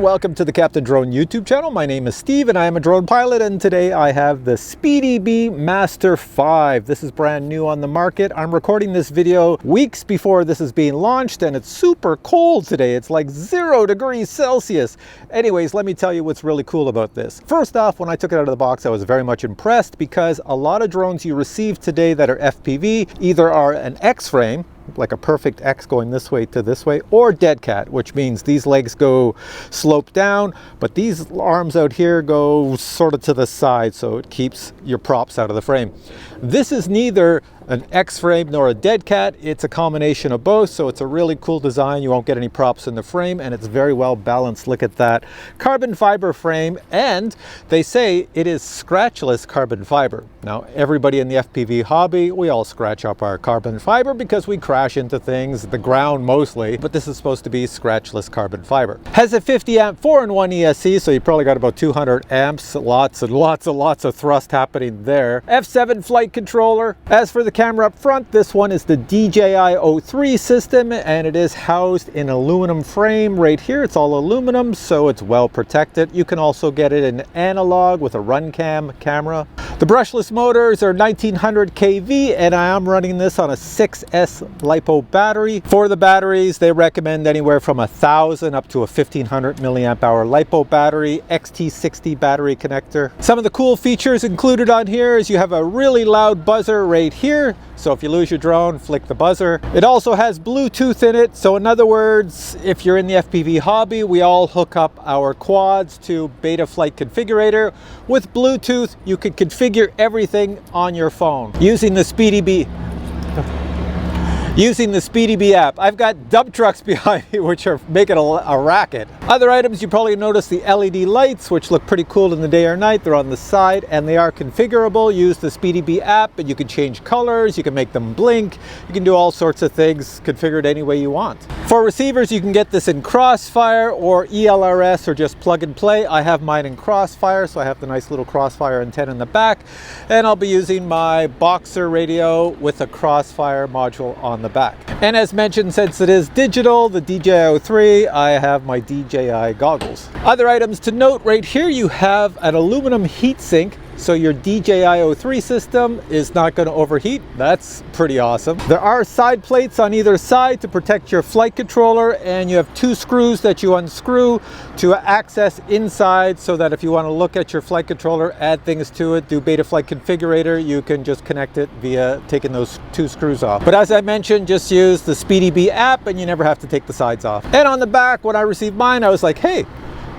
everyone, welcome to the Captain Drone YouTube channel. My name is Steve and I am a drone pilot, and today I have the SpeedyBee Master 5. This is brand new on the market. I'm recording this video weeks before this is being launched and it's super cold today. It's like 0 degrees Celsius. Anyways, let me tell you what's really cool about this. First off, when I took it out of the box, I was very much impressed because a lot of drones you receive today that are FPV either are an X-frame, like a perfect X going this way to this way, or dead cat, which means these legs go slope down, but these arms out here go sort of to the side, so it keeps your props out of the frame. This is neither an X-frame nor a dead cat. It's a combination of both, so it's a really cool design. You won't get any props in the frame, and it's very well balanced. Look at that carbon fiber frame, and they say it is scratchless carbon fiber. Now, everybody in the FPV hobby, we all scratch up our carbon fiber because we crash into things, the ground mostly, but this is supposed to be scratchless carbon fiber. Has a 50 amp 4-in-1 ESC, so you probably got about 200 amps, lots of thrust happening there. F7 flight controller. As for the camera up front, this one is the DJI-03 system, and it is housed in aluminum frame right here. It's all aluminum, so it's well protected. You can also get it in analog with a run cam camera. The brushless motors are 1900 kV, and I am running this on a 6S LiPo battery. For the batteries, they recommend anywhere from 1000 up to a 1500 milliamp hour LiPo battery, XT60 battery connector. Some of the cool features included on here is you have a really loud buzzer right here. So if you lose your drone, flick the buzzer. It also has Bluetooth in it. So in other words, if you're in the FPV hobby, we all hook up our quads to Betaflight Configurator. With Bluetooth, you can configure everything on your phone using the SpeedyBee. Using the SpeedyBee app. I've got dump trucks behind me which are making a racket. Other items, you probably noticed the LED lights, which look pretty cool in the day or night. They're on the side and they are configurable. Use the SpeedyBee app and you can change colors, you can make them blink, you can do all sorts of things, configure it any way you want. For receivers, you can get this in Crossfire or ELRS or just plug and play. I have mine in Crossfire, so I have the nice little Crossfire antenna in the back, and I'll be using my Boxer radio with a Crossfire module on the back. And as mentioned, since it is digital, the DJI-03, I have my DJI goggles. Other items to note right here, you have an aluminum heatsink, so your DJI-03 system is not going to overheat. That's pretty awesome. There are side plates on either side to protect your flight controller, and you have 2 screws that you unscrew to access inside, so that if you want to look at your flight controller, add things to it, do Betaflight Configurator, you can just connect it via taking those 2 screws off. But as I mentioned, just use the SpeedyBee app and you never have to take the sides off. And on the back, when I received mine, I was like, hey,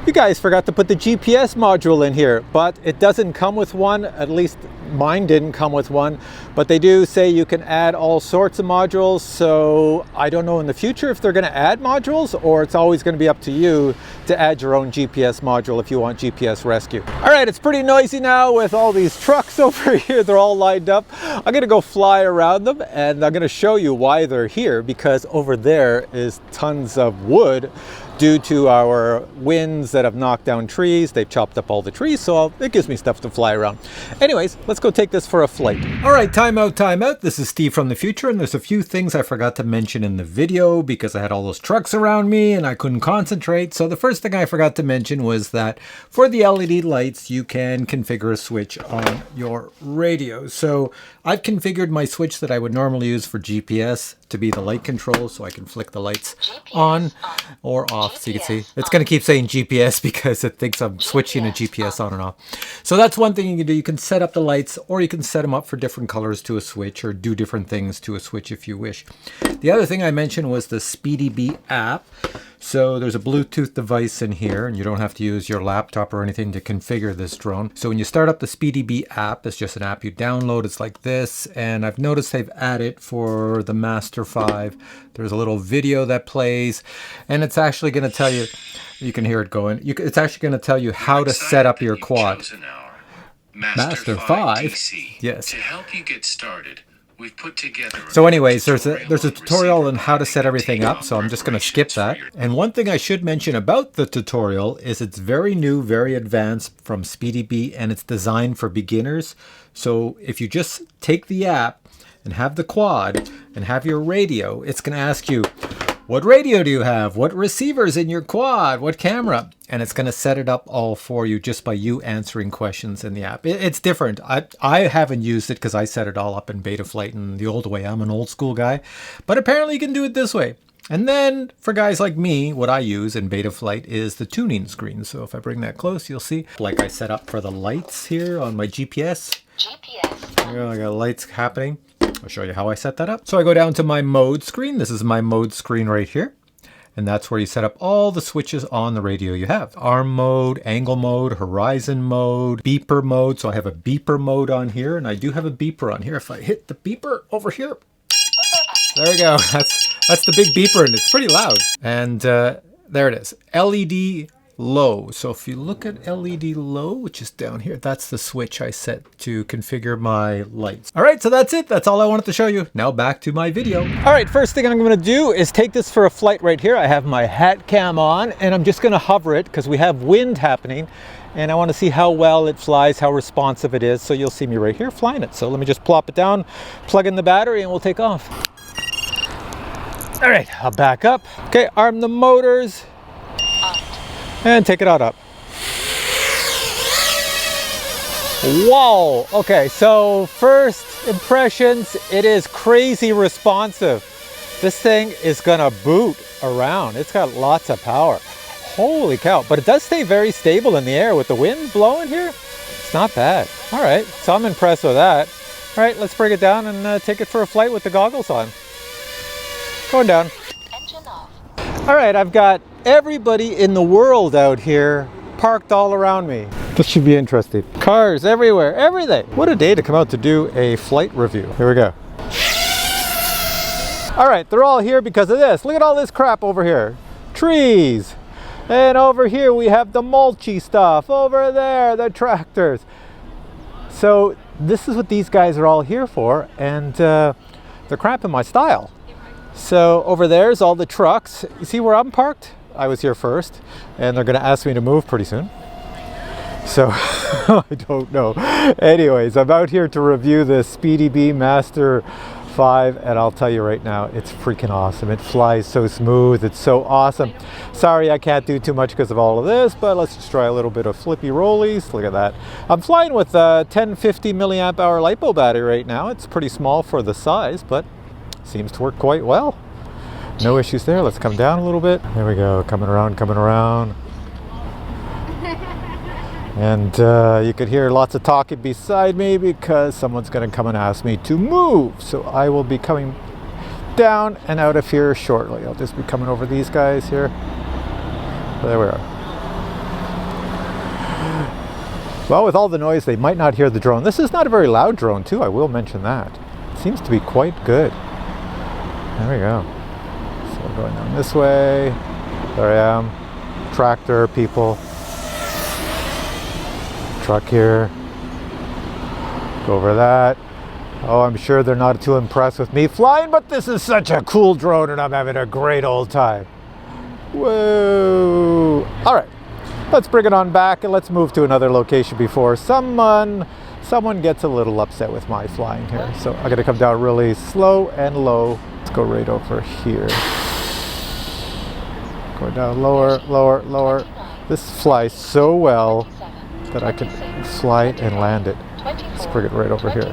you guys forgot to put the GPS module in here, but it doesn't come with one. At least mine didn't come with one, but they do say you can add all sorts of modules. So I don't know in the future if they're going to add modules, or it's always going to be up to you to add your own GPS module if you want GPS rescue. All right, it's pretty noisy now with all these trucks over here. They're all lined up. I'm going to go fly around them and I'm going to show you why they're here, because over there is tons of wood due to our winds that have knocked down trees. They've chopped up all the trees, so it gives me stuff to fly around. Anyways, let's go take this for a flight. All right, time out. This is Steve from the future, and there's a few things I forgot to mention in the video because I had all those trucks around me and I couldn't concentrate. So the first thing I forgot to mention was that for the LED lights, you can configure a switch on your radio. So I've configured my switch that I would normally use for GPS to be the light control, so I can flick the lights on or off. So you can see it's going to keep saying GPS because it thinks I'm switching a GPS on and off. So that's one thing you can do. You can set up the lights, or you can set them up for different colors to a switch, or do different things to a switch if you wish. The other thing I mentioned was the SpeedyBee app. So there's a Bluetooth device in here, and you don't have to use your laptop or anything to configure this drone. So when you start up the SpeedyBee app, it's just an app you download. It's like this, and I've noticed they've added for the Master 5. There's a little video that plays, and it's actually going to tell you, you can hear it going, it's actually going to tell you how to set up your quad. Master 5? Yes. To help you get started, we've put together. So anyways, there's a tutorial on how to set everything up, so I'm just going to skip that. And one thing I should mention about the tutorial is it's very new, very advanced from SpeedyBee, and it's designed for beginners. So if you just take the app and have the quad and have your radio, it's going to ask you, What radio do you have? What receiver's in your quad? What camera? And it's going to set it up all for you just by you answering questions in the app. It's different. I haven't used it because I set it all up in Betaflight in the old way. I'm an old school guy. But apparently you can do it this way. And then for guys like me, what I use in Betaflight is the tuning screen. So if I bring that close, you'll see like I set up for the lights here on my GPS. There, I got lights happening. I'll show you how I set that up. So I go down to my mode screen. This is my mode screen right here. And that's where you set up all the switches on the radio you have. Arm mode, angle mode, horizon mode, beeper mode. So I have a beeper mode on here, and I do have a beeper on here. If I hit the beeper over here, there we go. That's the big beeper, and it's pretty loud. And there it is, LED low. So if you look at LED low, which is down here, that's the switch I set to configure my lights. All right, so that's it. That's all I wanted to show you. Now back to my video. All right, first thing I'm going to do is take this for a flight right here. I have my hat cam on, and I'm just going to hover it because we have wind happening, and I want to see how well it flies, how responsive it is. So you'll see me right here flying it. So let me just plop it down, plug in the battery, and we'll take off. All right, I'll back up. Okay, arm the motors. And take it out up. Whoa, okay, so first impressions, it is crazy responsive. This thing is gonna boot around. It's got lots of power. Holy cow, but it does stay very stable in the air with the wind blowing here. It's not bad. All right, so I'm impressed with that. All right, let's bring it down and take it for a flight with the goggles on. Going down. Engine off. All right, I've got everybody in the world out here parked all around me. This should be interesting. Cars everywhere, everything. What a day to come out to do a flight review. Here we go. All right, they're all here because of this. Look at all this crap over here. Trees. And over here we have the mulchy stuff. Over there, the tractors. So this is what these guys are all here for, and they're cramping my style. So over there's all the trucks. You see where I'm parked? I was here first, and they're going to ask me to move pretty soon. So I don't know. Anyways, I'm out here to review the SpeedyBee Master 5, and I'll tell you right now, it's freaking awesome. It flies so smooth. It's so awesome. Sorry I can't do too much because of all of this, but let's just try a little bit of flippy rollies. Look at that. I'm flying with a 1050 milliamp hour LiPo battery right now. It's pretty small for the size, but seems to work quite well. No issues there. Let's come down a little bit. There we go. Coming around, coming around. And you could hear lots of talking beside me because someone's going to come and ask me to move. So I will be coming down and out of here shortly. I'll just be coming over these guys here. There we are. Well, with all the noise, they might not hear the drone. This is not a very loud drone, too. I will mention that. It seems to be quite good. There we go. So going down this way. There I am. Tractor, people. Truck here. Go over that. Oh, I'm sure they're not too impressed with me flying, but this is such a cool drone and I'm having a great old time. Whoa. All right, let's bring it on back and let's move to another location before someone gets a little upset with my flying here. So I'm gonna come down really slow and low. Let's go right over here. Going down lower, lower, lower. This flies so well that I can fly it and land it. Let's bring it right over here.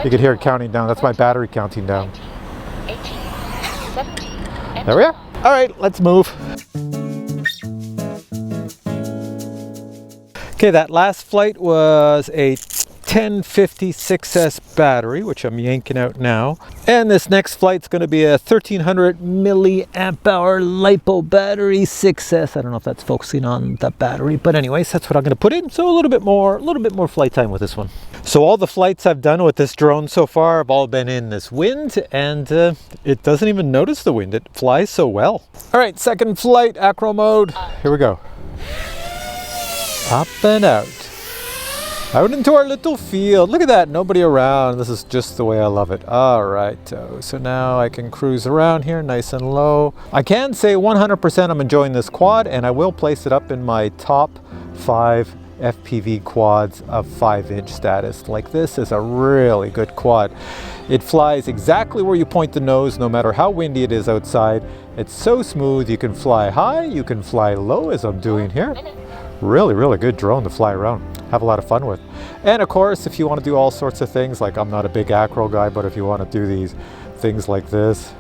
You can hear it counting down. That's my battery counting down. There we are. All right, let's move. Okay, that last flight was a 1050 6S battery, which I'm yanking out now. And this next flight's going to be a 1300 milliamp hour LiPo battery 6S. I don't know if that's focusing on the battery, but anyways, that's what I'm going to put in. So a little bit more flight time with this one. So all the flights I've done with this drone so far have all been in this wind, and it doesn't even notice the wind. It flies so well. All right, second flight, acro mode. Here we go. Up and out. Out into our little field. Look at that, nobody around. This is just the way I love it. All right, so now I can cruise around here nice and low. I can say 100% I'm enjoying this quad, and I will place it up in my top 5 FPV quads of 5-inch status. Like, this is a really good quad. It flies exactly where you point the nose, no matter how windy it is outside. It's so smooth. You can fly high, you can fly low, as I'm doing here. Really, really good drone to fly around. Have a lot of fun with. And of course, if you want to do all sorts of things, like, I'm not a big acro guy, but if you want to do these things like this,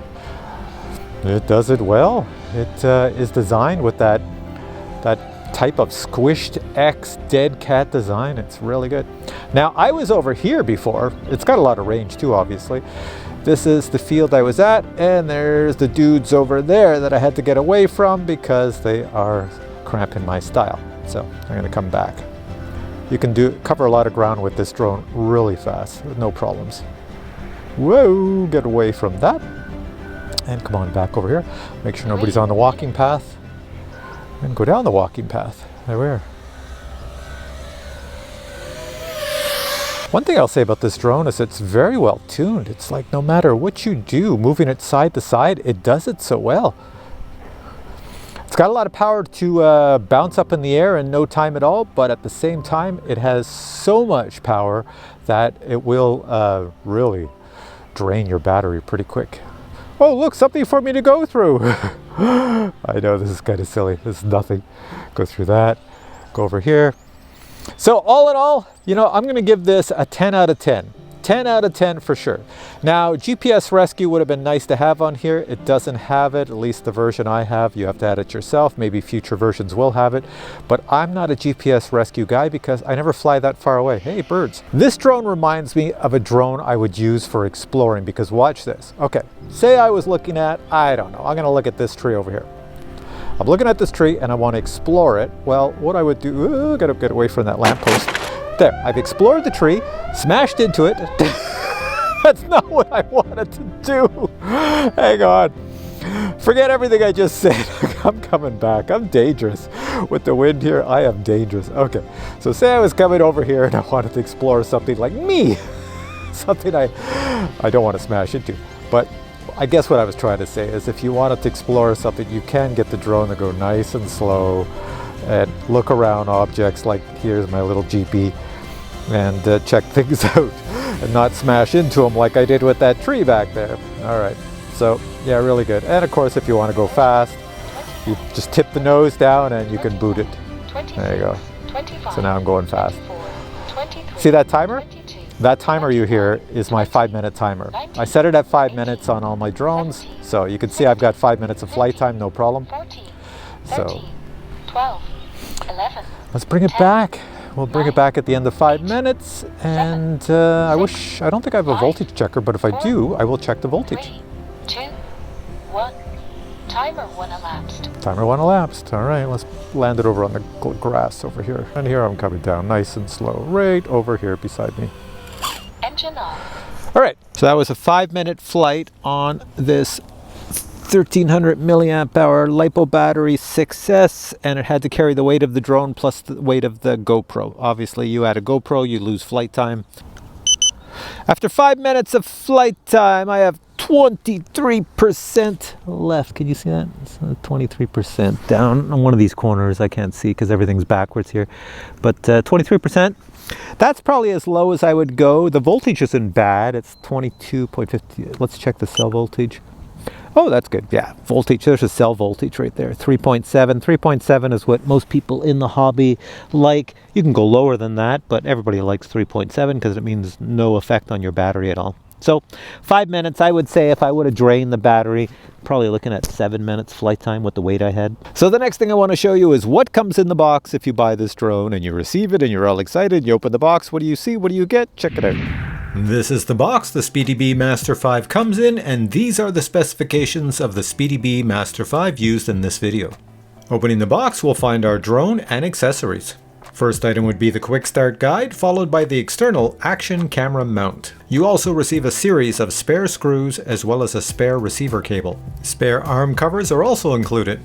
it does it well. It is designed with that type of squished X dead cat design. It's really good. Now, I was over here before. It's got a lot of range too, obviously. This is the field I was at, and there's the dudes over there that I had to get away from because they are cramping my style. So I'm going to come back. You can cover a lot of ground with this drone really fast, no problems. Whoa, get away from that. And come on back over here. Make sure nobody's on the walking path. And go down the walking path. There we are. One thing I'll say about this drone is it's very well tuned. It's like, no matter what you do, moving it side to side, it does it so well. It's got a lot of power to bounce up in the air in no time at all, but at the same time, it has so much power that it will really drain your battery pretty quick. Oh, look, something for me to go through. I know this is kind of silly. This is nothing. Go through that, go over here. So all in all, you know, I'm going to give this a 10 out of 10. 10 out of 10 for sure. Now, GPS rescue would have been nice to have on here. It doesn't have it, at least the version I have. You have to add it yourself. Maybe future versions will have it. But I'm not a GPS rescue guy because I never fly that far away. Hey, birds. This drone reminds me of a drone I would use for exploring, because watch this. Okay, say I was looking at, I don't know, I'm going to look at this tree over here. I'm looking at this tree and I want to explore it. Well, what I would do, gotta get away from that lamppost. There, I've explored the tree, smashed into it. That's not what I wanted to do. Hang on. Forget everything I just said. I'm coming back. I'm dangerous. With the wind here, I am dangerous. Okay, so say I was coming over here and I wanted to explore something like me. Something I don't want to smash into. But I guess what I was trying to say is if you wanted to explore something, you can get the drone to go nice and slow and look around objects, like here's my little Jeepy, and check things out and not smash into them like I did with that tree back there. All right, so yeah, really good. And of course, if you want to go fast, you just tip the nose down and you can boot it. There you go. So now I'm going fast. See that timer? That timer you hear is my 5-minute timer. I set it at 5 minutes on all my drones, so you can see I've got 5 minutes of flight time, no problem. So 12, 11, let's bring it back. We'll bring it back at the end of 5 minutes, and I don't think I have a voltage checker, but if I do, I will check the voltage. 3, 2, 1. Timer 1 elapsed. Timer 1 elapsed. All right, let's land it over on the grass over here. And here I'm coming down nice and slow, right over here beside me. Engine off. All right, so that was a 5-minute flight on this 1300 milliamp hour LiPo battery 6S, and it had to carry the weight of the drone plus the weight of the GoPro. Obviously, you add a GoPro, you lose flight time. After 5 minutes of flight time, I have 23% left. Can you see that? It's 23% down on one of these corners. I can't see because everything's backwards here, but 23%. That's probably as low as I would go. The voltage isn't bad. It's 22.50. Let's check the cell voltage. Oh, that's good. Yeah, voltage. There's a cell voltage right there. 3.7. 3.7 is what most people in the hobby like. You can go lower than that, but everybody likes 3.7 because it means no effect on your battery at all. So 5 minutes, I would say if I would have drained the battery, probably looking at 7 minutes flight time with the weight I had. So the next thing I want to show you is what comes in the box if you buy this drone and you receive it and you're all excited. You open the box. What do you see? What do you get? Check it out. This is the box the SpeedyBee Master 5 comes in, and these are the specifications of the SpeedyBee Master 5 used in this video. Opening the box, we'll find our drone and accessories. First item would be the quick start guide, followed by the external action camera mount. You also receive a series of spare screws as well as a spare receiver cable. Spare arm covers are also included.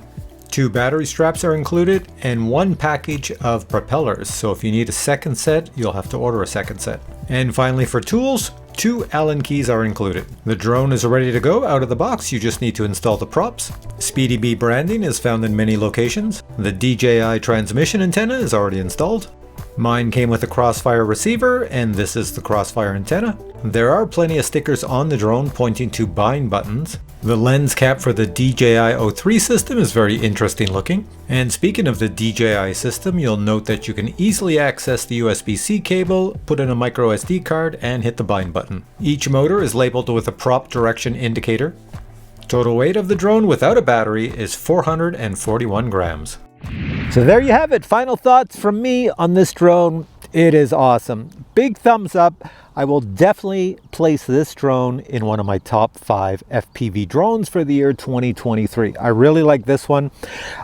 2 battery straps are included and 1 package of propellers, so if you need a second set, you'll have to order a second set. And finally, for tools, 2 Allen keys are included. The drone is ready to go out of the box. You just need to install the props. SpeedyBee branding is found in many locations. The DJI transmission antenna is already installed. Mine came with a Crossfire receiver, and this is the Crossfire antenna. There are plenty of stickers on the drone pointing to bind buttons. The lens cap for the DJI-03 system is very interesting looking. And speaking of the DJI system, you'll note that you can easily access the USB-C cable, put in a micro SD card, and hit the bind button. Each motor is labeled with a prop direction indicator. Total weight of the drone without a battery is 441 grams. So there you have it. Final thoughts from me on this drone. It is awesome. Big thumbs up. I will definitely place this drone in one of my top 5 FPV drones for the year 2023. I really like this one.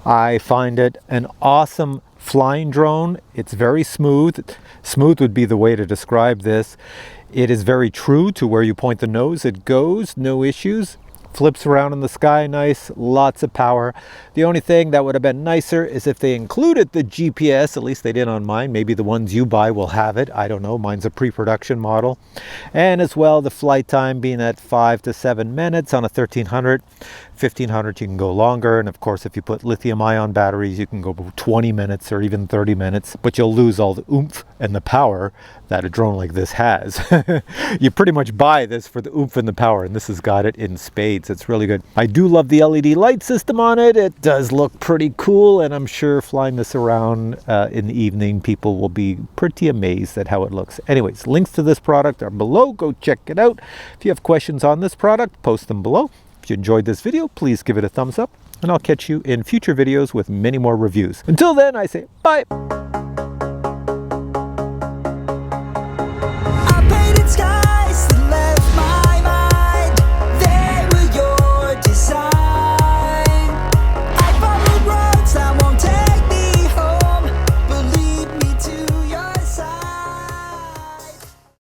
I find it an awesome flying drone. It's very smooth. Smooth would be the way to describe this. It is very true to where you point the nose. It goes, no issues. Flips around in the sky nice, lots of power. The only thing that would have been nicer is if they included the GPS, at least they did on mine. Maybe the ones you buy will have it. I don't know, mine's a pre-production model. And as well, the flight time being at 5 to 7 minutes on a 1300. 1500 you can go longer, and of course if you put lithium-ion batteries you can go 20 minutes or even 30 minutes, but you'll lose all the oomph and the power that a drone like this has. You pretty much buy this for the oomph and the power, and this has got it in spades. It's really good. I do love the LED light system on it. It does look pretty cool, and I'm sure flying this around in the evening people will be pretty amazed at how it looks. Anyways, links to this product are below. Go check it out. If you have questions on this product, post them below. If you enjoyed this video, please give it a thumbs up, and I'll catch you in future videos with many more reviews. Until then, I say bye.